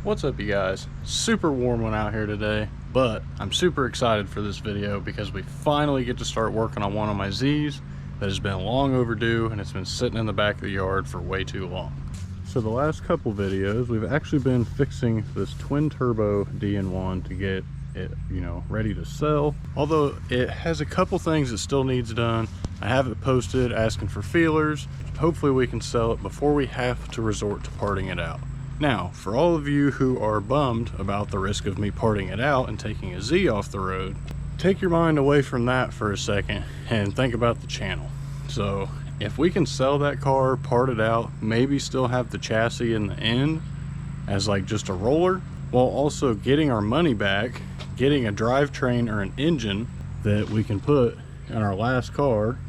What's up, you guys? Super warm one out here today, but I'm super excited for this video because we finally get to start working on one of my Z's that has been long overdue, and it's been sitting in the back of the yard for way too long. So the last couple videos, we've actually been fixing this twin turbo DN1 to get it, ready to sell. Although it has a couple things that still needs done. I have it posted asking for feelers. Hopefully we can sell it before we have to resort to parting it out. Now, for all of you who are bummed about the risk of me parting it out and taking a Z off the road, take your mind away from that for a second and think about the channel. So if we can sell that car, part it out, maybe still have the chassis in the end as like just a roller, while also getting our money back, getting a drivetrain or an engine that we can put in our last car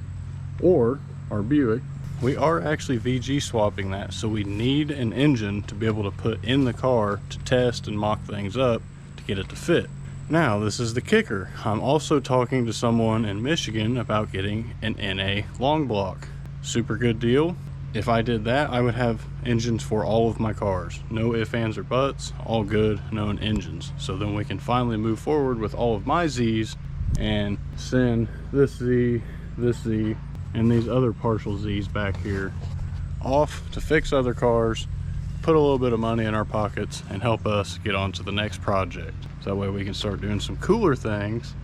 or our Buick. We are actually VG swapping that, so we need an engine to be able to put in the car to test and mock things up to get it to fit. Now, this is the kicker. I'm also talking to someone in Michigan about getting an NA long block. Super good deal. If I did that, I would have engines for all of my cars. No ifs, ands, or buts, all good, known engines. So then we can finally move forward with all of my Z's and send this Z, and these other partial Z's back here off to fix other cars, put a little bit of money in our pockets, and help us get on to the next project. So that way we can start doing some cooler things,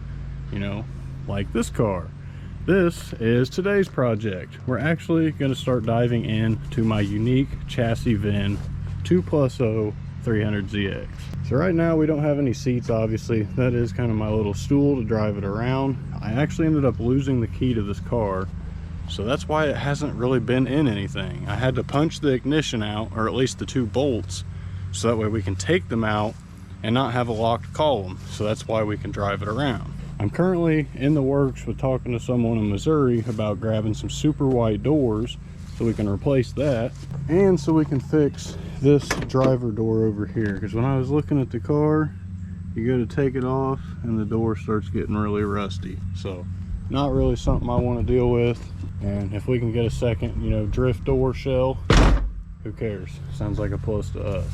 like this car. This is today's project. We're actually going to start diving into my unique chassis VIN 2+0 300ZX. So right now we don't have any seats, obviously. That is kind of my little stool to drive it around. I actually ended up losing the key to this car, so that's why it hasn't really been in anything. I had to punch the ignition out, or at least the two bolts, so that way we can take them out and not have a locked column. So that's why we can drive it around. I'm currently in the works with talking to someone in Missouri about grabbing some super wide doors so we can replace that, and so we can fix this driver door over here, because when I was looking at the car, you go to take it off and the door starts getting really rusty. So not really something I want to deal with. And if we can get a second, drift door shell, who cares? Sounds like a plus to us.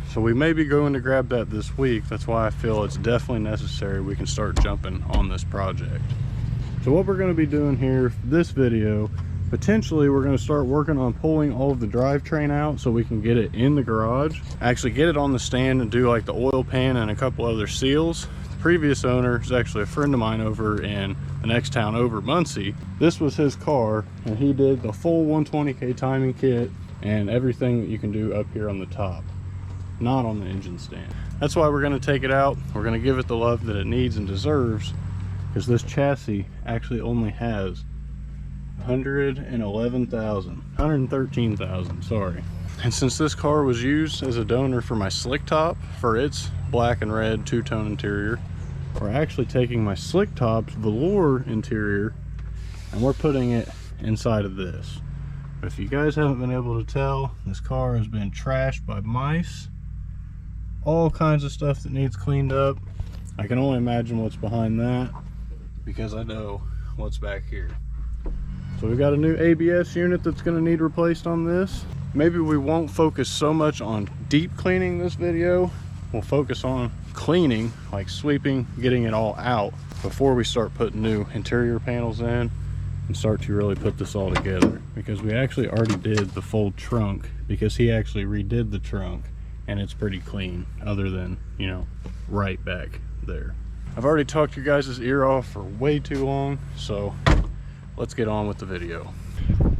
So we may be going to grab that this week. That's why I feel it's definitely necessary we can start jumping on this project. So what we're going to be doing here for this video, potentially we're going to start working on pulling all of the drivetrain out so we can get it in the garage, actually get it on the stand and do like the oil pan and a couple other seals. The previous owner is actually a friend of mine over in the next town over, Muncie. This was his car, and he did the full 120K timing kit and everything that you can do up here on the top, not on the engine stand. That's why we're going to take it out. We're going to give it the love that it needs and deserves, because this chassis actually only has 113,000, sorry. And since this car was used as a donor for my slick top for its black and red two-tone interior, we're actually taking my slick top's velour interior and we're putting it inside of this. But if you guys haven't been able to tell, this car has been trashed by mice, all kinds of stuff that needs cleaned up. I can only imagine what's behind that because I know what's back here. So we've got a new ABS unit that's going to need replaced on this. Maybe we won't focus so much on deep cleaning this video. We'll focus on cleaning, like sweeping, getting it all out before we start putting new interior panels in and start to really put this all together. Because we actually already did the full trunk, because he actually redid the trunk and it's pretty clean, other than, right back there. I've already talked your guys' ear off for way too long, so let's get on with the video.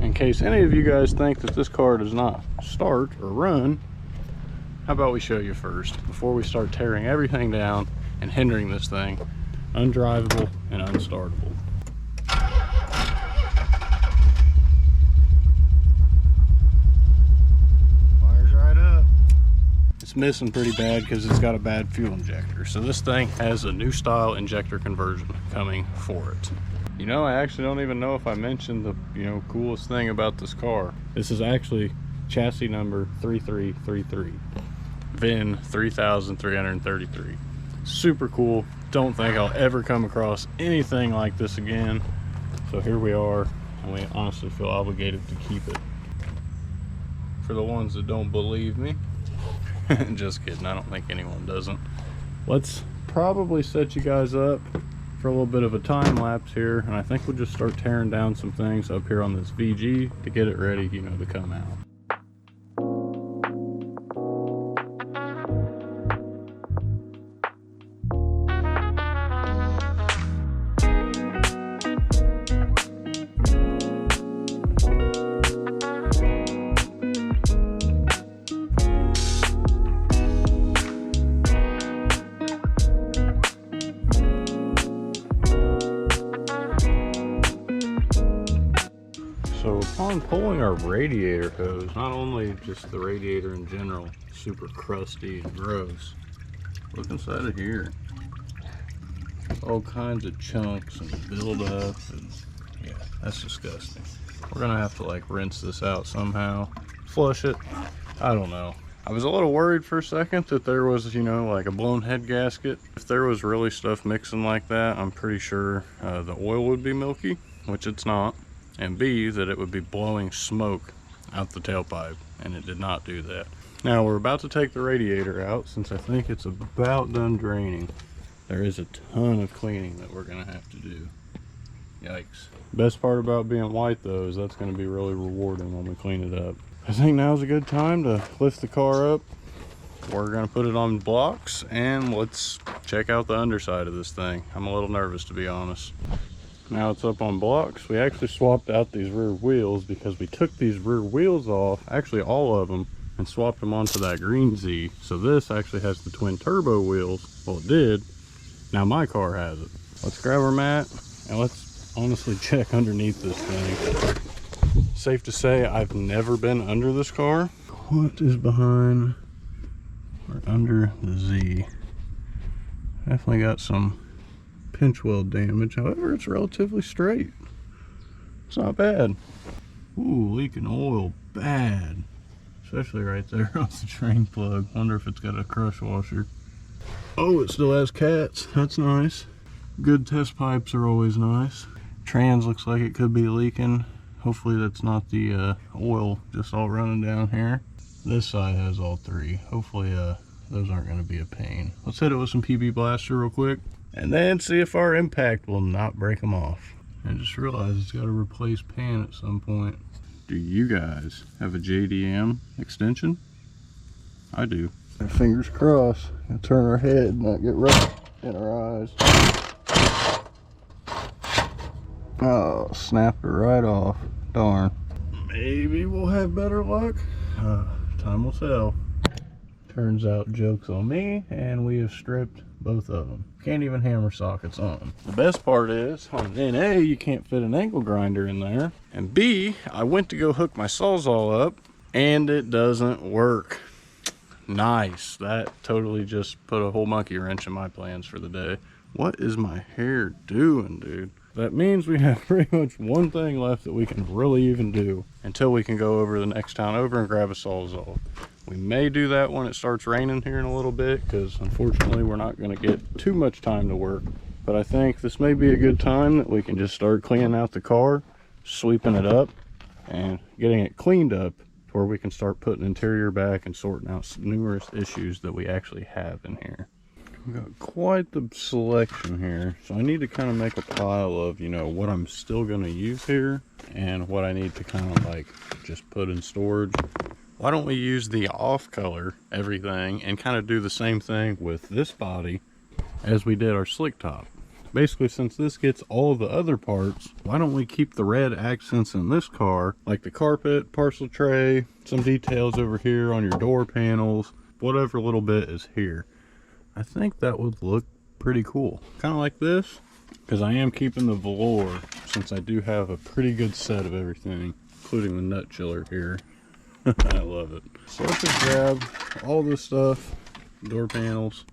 In case any of you guys think that this car does not start or run, how about we show you first before we start tearing everything down and hindering this thing undrivable and unstartable. Fires right up. It's missing pretty bad because it's got a bad fuel injector. So this thing has a new style injector conversion coming for it. I actually don't even know if I mentioned the, coolest thing about this car. This is actually chassis number 3333, VIN 3333. Super cool. Don't think I'll ever come across anything like this again. So here we are, and we honestly feel obligated to keep it. For the ones that don't believe me, Just kidding, I don't think anyone doesn't. Let's probably set you guys up for a little bit of a time lapse here, and I think we'll just start tearing down some things up here on this VG to get it ready, you know, to come out. So upon pulling our radiator hose, not only just the radiator in general, super crusty and gross, look inside of here. All kinds of chunks and buildup, and yeah, that's disgusting. We're gonna have to like rinse this out somehow, flush it. I don't know. I was a little worried for a second that there was, you know, like a blown head gasket. If there was really stuff mixing like that, I'm pretty sure the oil would be milky, which it's not. And B, that it would be blowing smoke out the tailpipe, and it did not do that. Now we're about to take the radiator out since I think it's about done draining. There is a ton of cleaning that we're gonna have to do. Yikes. Best part about being white though is that's gonna be really rewarding when we clean it up. I think now's a good time to lift the car up. We're gonna put it on blocks and let's check out the underside of this thing. I'm a little nervous, to be honest. Now it's up on blocks. We actually swapped out these rear wheels because we took these rear wheels off, actually all of them, and swapped them onto that green Z. So this actually has the twin turbo wheels. Well, it did. Now my car has it. Let's grab our mat and let's honestly check underneath this thing. Safe to say I've never been under this car. What is behind or under the Z? Definitely got some pinch weld damage. However, it's relatively straight. It's not bad. Ooh, leaking oil bad. Especially right there off the drain plug. Wonder if it's got a crush washer. Oh, it still has cats. That's nice. Good test pipes are always nice. Trans looks like it could be leaking. Hopefully that's not the oil just all running down here. This side has all three. Hopefully those aren't going to be a pain. Let's hit it with some PB Blaster real quick and then see if our impact will not break them off. I just realized it's got to replace pan at some point. Do you guys have a JDM extension? I do. Fingers crossed. Gonna turn our head and not get right in our eyes. Oh, snapped it right off. Darn. Maybe we'll have better luck. Time will tell. Turns out joke's on me, and we have stripped both of them. Can't even hammer sockets on them. The best part is, on an NA, you can't fit an angle grinder in there. And B, I went to go hook my Sawzall up, and it doesn't work. Nice. That totally just put a whole monkey wrench in my plans for the day. What is my hair doing, dude? That means we have pretty much one thing left that we can really even do until we can go over the next town over and grab a Sawzall. We may do that when it starts raining here in a little bit, because unfortunately we're not going to get too much time to work. But I think this may be a good time that we can just start cleaning out the car, sweeping it up, and getting it cleaned up to where we can start putting interior back and sorting out numerous issues that we actually have in here. We've got quite the selection here, so I need to kind of make a pile of, you know, what I'm still going to use here and what I need to kind of like just put in storage. Why don't we use the off color everything and kind of do the same thing with this body as we did our slick top? Basically, since this gets all of the other parts, why don't we keep the red accents in this car, like the carpet, parcel tray, some details over here on your door panels, whatever little bit is here. I think that would look pretty cool. Kind of like this, because I am keeping the velour, since I do have a pretty good set of everything, including the nut chiller here. I love it. So let's just grab all this stuff, door panels,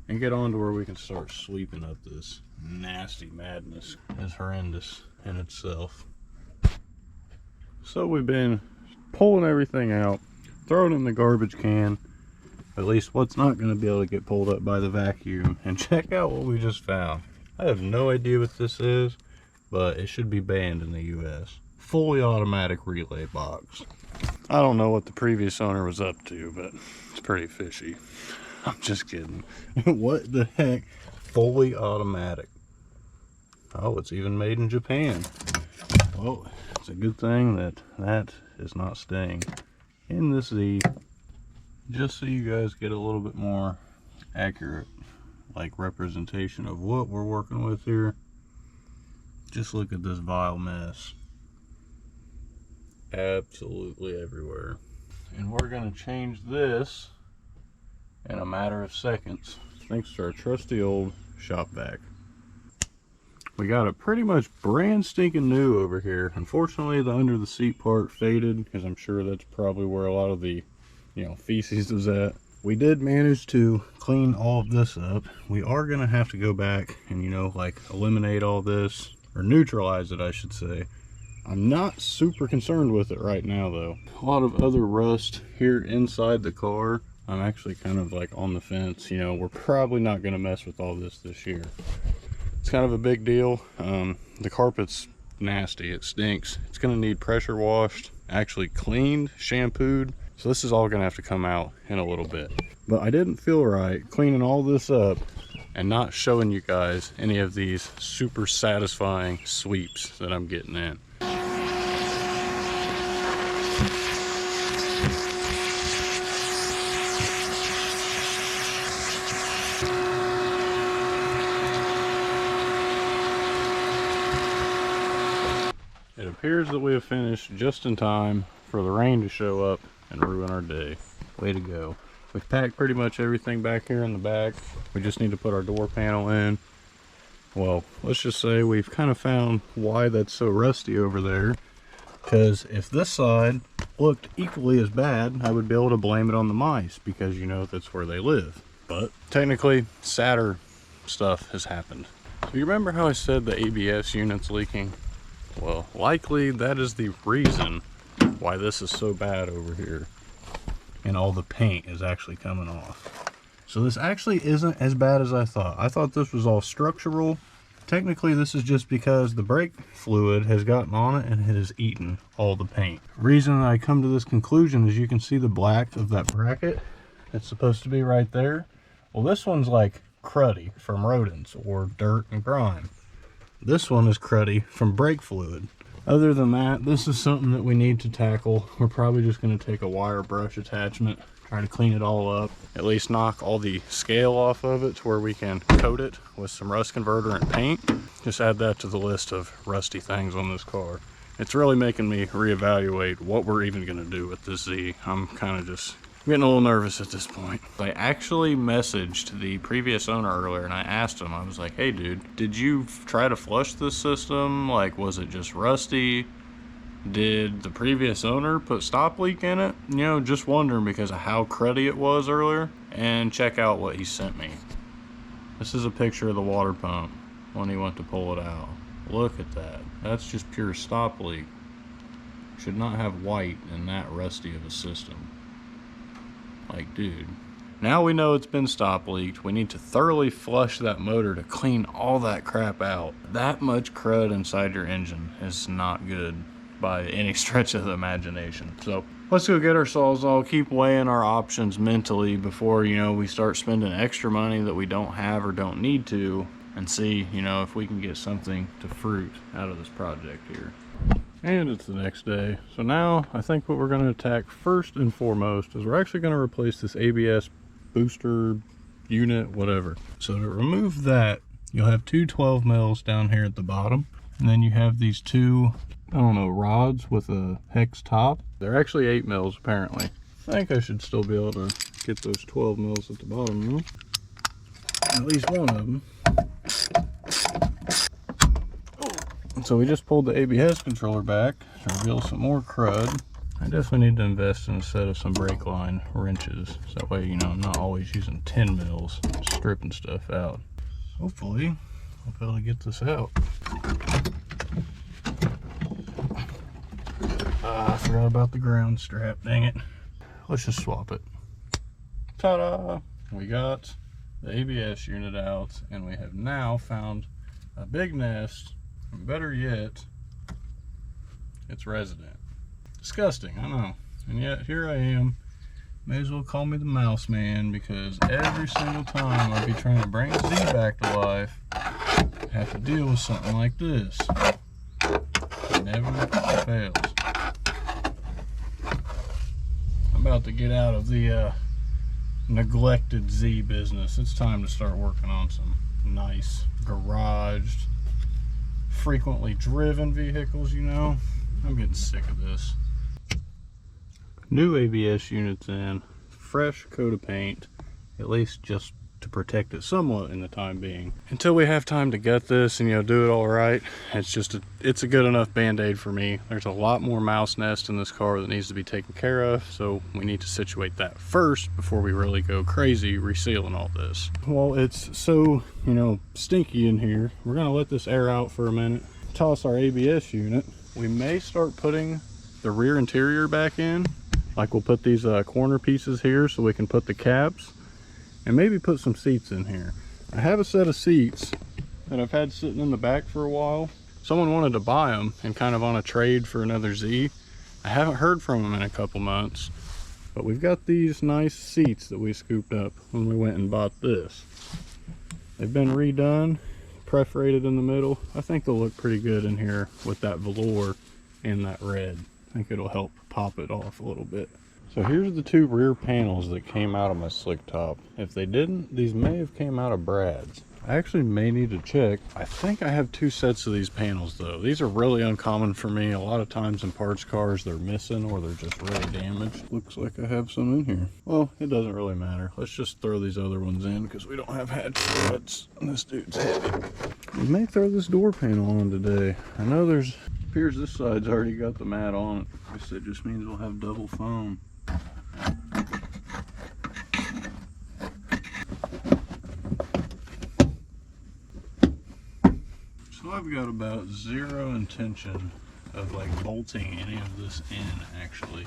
and get on to where we can start sweeping up this nasty madness. It's horrendous in itself. So we've been pulling everything out, throwing it in the garbage can, at least what's not going to be able to get pulled up by the vacuum, and check out what we just found. I have no idea what this is, but it should be banned in the US. Fully automatic relay box. I don't know what the previous owner was up to, but it's pretty fishy. I'm just kidding. What the heck? Fully automatic. Oh, it's even made in Japan. Well, it's a good thing that that is not staying in this Z, just so you guys get a little bit more accurate representation of what we're working with here. Just look at this vile mess. Absolutely everywhere. And we're going to change this in a matter of seconds, thanks to our trusty old shop vac. We got it pretty much brand stinking new over here. Unfortunately, the under the seat part faded, because I'm sure that's probably where a lot of the, feces was at. We did manage to clean all of this up. We are going to have to go back and, eliminate all this, or neutralize it, I should say. I'm not super concerned with it right now, though. A lot of other rust here inside the car. I'm actually kind of on the fence. We're probably not going to mess with all this year. It's kind of a big deal. The carpet's nasty. It stinks. It's going to need pressure washed, actually cleaned, shampooed. So this is all going to have to come out in a little bit. But I didn't feel right cleaning all this up and not showing you guys any of these super satisfying sweeps that I'm getting in. It appears that we have finished just in time for the rain to show up and ruin our day. Way to go. We've packed pretty much everything back here in the back. We just need to put our door panel in. Well, let's just say we've kind of found why that's so rusty over there. Because if this side looked equally as bad, I would be able to blame it on the mice, because that's where they live. But technically, sadder stuff has happened. So you remember how I said the ABS unit's leaking? Well, likely that is the reason why this is so bad over here. And all the paint is actually coming off. So this actually isn't as bad as I thought. I thought this was all structural. Technically, this is just because the brake fluid has gotten on it and it has eaten all the paint. Reason I come to this conclusion is you can see the black of that bracket. It's supposed to be right there. Well, this one's cruddy from rodents or dirt and grime. This one is cruddy from brake fluid. Other than that, this is something that we need to tackle. We're probably just going to take a wire brush attachment, try to clean it all up, at least knock all the scale off of it to where we can coat it with some rust converter and paint. Just add that to the list of rusty things on this car. It's really making me reevaluate what we're even going to do with this Z. I'm kind of just getting a little nervous at this point. I actually messaged the previous owner earlier and I asked him, I was like, hey dude, did you try to flush this system? Was it just rusty? Did the previous owner put stop leak in it? Just wondering because of how cruddy it was earlier. And check out what he sent me. This is a picture of the water pump when he went to pull it out. Look at that. That's just pure stop leak. Should not have white in that rusty of a system. Dude. Now we know it's been stop leaked. We need to thoroughly flush that motor to clean all that crap out. That much crud inside your engine is not good by any stretch of the imagination. So let's go get our Sawzall, keep weighing our options mentally before, we start spending extra money that we don't have or don't need to, and see, if we can get something to fruit out of this project here. And it's the next day. So now I think what we're going to attack first and foremost is we're actually going to replace this ABS booster unit, whatever. So to remove that, you'll have two 12 mils down here at the bottom. And then you have these two, rods with a hex top. They're actually 8 mils apparently. I think I should still be able to get those 12 mils at the bottom, though. At least one of them. So we just pulled the ABS controller back to reveal some more crud. I definitely need to invest in a set of some brake line wrenches. So that way, I'm not always using 10 mils, stripping stuff out. Hopefully, I'll be able to get this out. I forgot about the ground strap, dang it. Let's just swap it. Ta-da! We got the ABS unit out, and we have now found a big nest. And better yet, it's resident. Disgusting, I know. And yet here I am. May as well call me the mouse man, because every single time I be trying to bring Z back to life, I have to deal with something like this. It never fails. I'm about to get out of the neglected Z business. It's time to start working on some nice garaged, frequently driven vehicles, you know. I'm getting sick of this. New ABS units in, fresh coat of paint, at least just to protect it somewhat in the time being. Until we have time to gut this and, you know, do it all right, it's a good enough band-aid for me. There's a lot more mouse nest in this car that needs to be taken care of, so we need to situate that first before we really go crazy resealing all this. Well, it's so, you know, stinky in here. We're gonna let this air out for a minute, toss our ABS unit. We may start putting the rear interior back in. Like, we'll put these corner pieces here so we can put the caps, and maybe put some seats in here. I have a set of seats that I've had sitting in the back for a while. Someone wanted to buy them and kind of on a trade for another Z. I haven't heard from them in a couple months, but we've got these nice seats that we scooped up when we went and bought this. They've been redone, perforated in the middle. I think they'll look pretty good in here with that velour and that red. I think it'll help pop it off a little bit. So here's the two rear panels that came out of my slick top. If they didn't, these may have came out of Brad's. I actually may need to check. I think I have two sets of these panels though. These are really uncommon for me. A lot of times in parts cars they're missing or they're just really damaged. Looks like I have some in here. Well, it doesn't really matter. Let's just throw these other ones in because we don't have hatch struts and this dude's heavy. We may throw this door panel on today. I know appears this side's already got the mat on it. I guess that just means we'll have double foam. So I've got about zero intention of like bolting any of this in actually.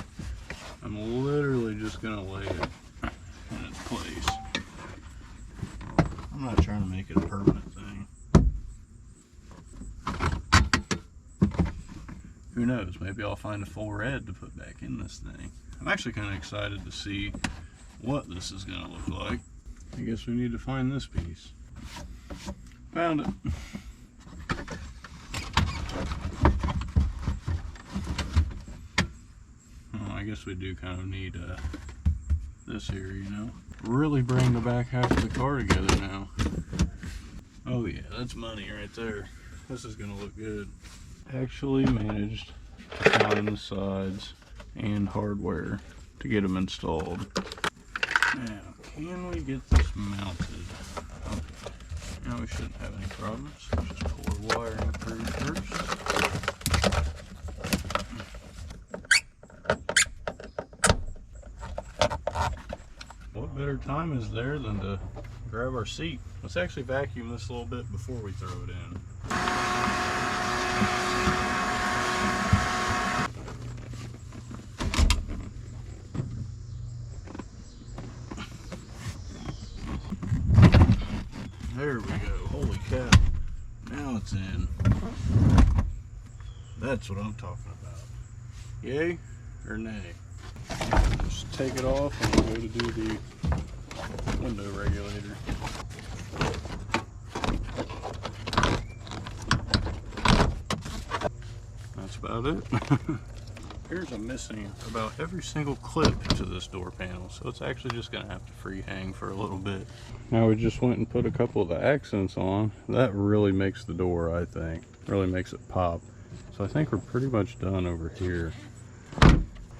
I'm literally just gonna lay it in its place. I'm not trying to make it a permanent thing. Who knows, maybe I'll find a full red to put back in this thing. I'm actually kind of excited to see what this is going to look like. I guess we need to find this piece. Found it. Oh, I guess we do kind of need this here, you know. Really bring the back half of the car together now. Oh yeah, that's money right there. This is going to look good. Actually managed to find the sides and hardware to get them installed. Now, can we get this mounted? Okay. Now we shouldn't have any problems. Just pull our wiring through first. What better time is there than to grab our seat? Let's actually vacuum this a little bit before we throw it in. There we go. Holy cow. Now it's in. That's what I'm talking about. Yay or nay? Just take it off and we'll go to do the window regulator. That's about it. Here's a missing about every single clip to this door panel, so it's actually just gonna have to free hang for a little bit. Now we just went and put a couple of the accents on. That really makes the door, I think, really makes it pop. So I think we're pretty much done over here.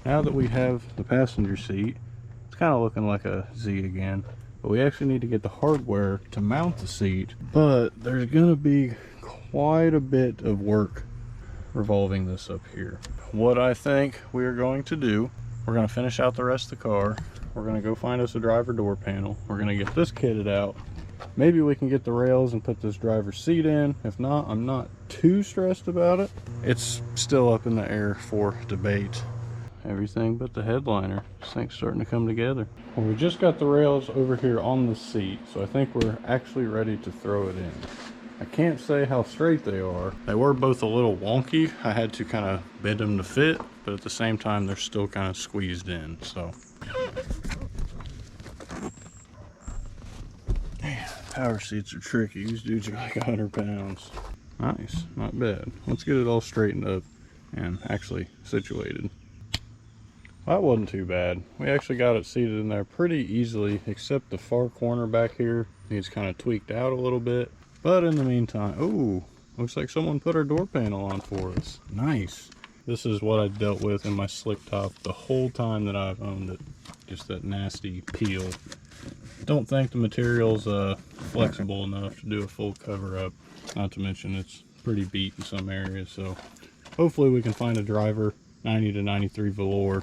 Now that we have the passenger seat, it's kind of looking like a Z again, but we actually need to get the hardware to mount the seat. But there's gonna be quite a bit of work revolving this up here. What I think we are going to do, we're going to finish out the rest of the car. We're going to go find us a driver door panel. We're going to get this kitted out. Maybe we can get the rails and put this driver's seat in. If not, I'm not too stressed about it. It's still up in the air for debate. Everything but the headliner. This thing's starting to come together. Well, we just got the rails over here on the seat, so I think we're actually ready to throw it in. I can't say how straight they are. They were both a little wonky. I had to kind of bend them to fit, but at the same time, they're still kind of squeezed in, so. Man, power seats are tricky. These dudes are like 100 pounds. Nice, not bad. Let's get it all straightened up and actually situated. That wasn't too bad. We actually got it seated in there pretty easily, except the far corner back here needs kind of tweaked out a little bit. But in the meantime, oh, looks like someone put our door panel on for us. Nice. This is what I dealt with in my slick top the whole time that I've owned it. Just that nasty peel. Don't think the material's flexible enough to do a full cover up. Not to mention it's pretty beat in some areas. So hopefully we can find a driver 90 to 93 velour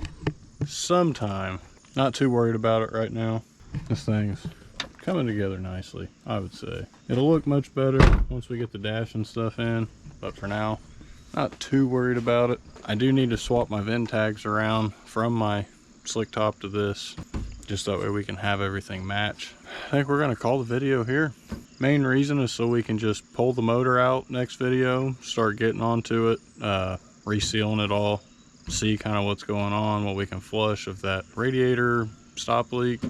sometime. Not too worried about it right now. This thing's coming together nicely, I would say. It'll look much better once we get the dash and stuff in, but for now, not too worried about it. I do need to swap my VIN tags around from my slick top to this, just that way we can have everything match. I think we're gonna call the video here. Main reason is so we can just pull the motor out next video, start getting onto it, resealing it all, see kind of what's going on, what we can flush of that radiator stop leak,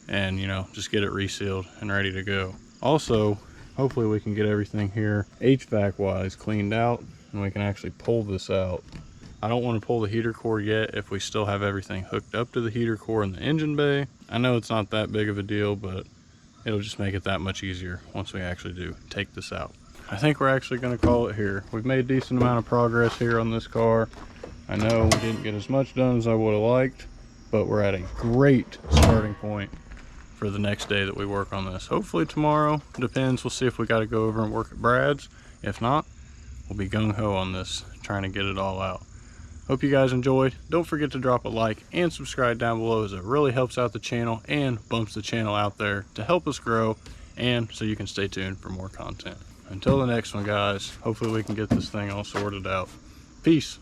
and you know, just get it resealed and ready to go. Also, hopefully we can get everything here HVAC wise cleaned out and we can actually pull this out. I don't want to pull the heater core yet if we still have everything hooked up to the heater core in the engine bay. I know it's not that big of a deal, but it'll just make it that much easier once we actually do take this out. I think we're actually going to call it here. We've made a decent amount of progress here on this car. I know we didn't get as much done as I would have liked, but we're at a great starting point for the next day that we work on this. Hopefully tomorrow, depends. We'll see if we got to go over and work at Brad's. If not, we'll be gung-ho on this, trying to get it all out. Hope you guys enjoyed. Don't forget to drop a like and subscribe down below, as it really helps out the channel and bumps the channel out there to help us grow, and so you can stay tuned for more content. Until the next one, guys, hopefully we can get this thing all sorted out. Peace.